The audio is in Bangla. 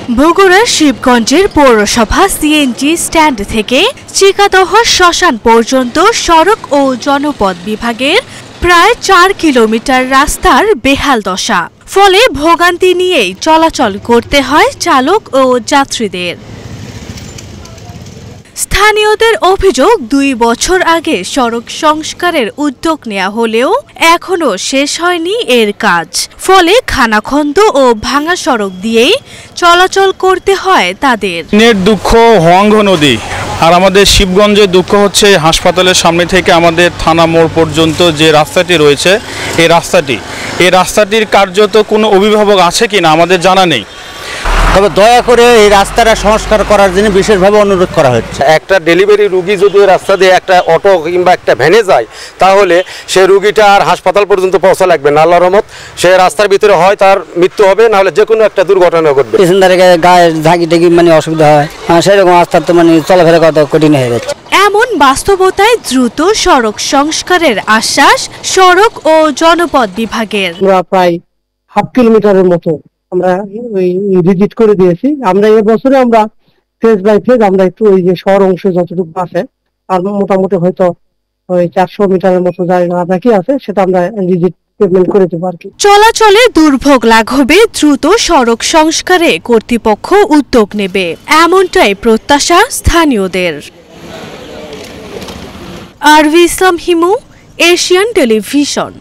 বগুড়ার শিবগঞ্জের পৌরসভা সিএনজি স্ট্যান্ড থেকে চিকাদহ শ্মশান পর্যন্ত সড়ক ও জনপথ বিভাগের প্রায় ৪ কিলোমিটার রাস্তার বেহাল দশা। ফলে ভোগান্তি নিয়েই চলাচল করতে হয় চালক ও যাত্রীদের। স্থানীয়দের অভিযোগ ২ বছর আগে সড়ক সংস্কারের উদ্যোগ নেওয়া হলেও এখনো শেষ হয়নি এর কাজ। ফলে খানাখন্দ ও ভাঙা সড়ক দিয়েই চলাচল করতে হয় তাদের। দুঃখ হোয়াংঘ নদী আর আমাদের শিবগঞ্জের দুঃখ হচ্ছে হাসপাতালের সামনে থেকে আমাদের থানা মোড় পর্যন্ত যে রাস্তাটি রয়েছে এই রাস্তাটির কার্যত কোনো অভিভাবক আছে কিনা আমাদের জানা নেই। তবে দয়া করে এই রাস্তাটা সংস্কার করার জন্য বিশেষভাবে অনুরোধ করা হচ্ছে। একটা ডেলিভারি রুগী যদি রাস্তা দিয়ে একটা অটো কিংবা একটা ভ্যানে যায় তাহলে সে রুগীটা আর হাসপাতাল পর্যন্ত পৌঁছা লাগবে না। আল্লাহর রহমত সে রাস্তার ভিতরে হয় তার মৃত্যু হবে, না হলে যে কোনো একটা দুর্ঘটনা ঘটবে। গায়ে ঝাঁকি টাকি অসুবিধা হয়, সেরকম রাস্তার তো চলাফেরা করা কঠিন হয়ে যাচ্ছে। এমন বাস্তবতায় দ্রুত সড়ক সংস্কারের আশ্বাস সড়ক ও জনপথ বিভাগের। আমরা প্রায় হাফ কিলোমিটারের মতো আমরা ভিজিট করে দিয়েছি। আমরা এবছরে আমরা ফেজ বাই ফেজ আমরা একটু ওই যে শহর অংশে যতটুকু আছে আর মোটামুটি হয়তো ওই ৪০০ মিটারের মতো জায়গা বাকি আছে, সেটা আমরা ভিজিট পেমেন্ট করে দেবো আর কি। চলাচলে দুর্ভোগ লাঘবে দ্রুত সড়ক সংস্কারে কর্তৃপক্ষ উদ্যোগ নেবে, এমনটাই প্রত্যাশা স্থানীয়দের। আরভি ইসলাম হিমু, এশিয়ান টেলিভিশন।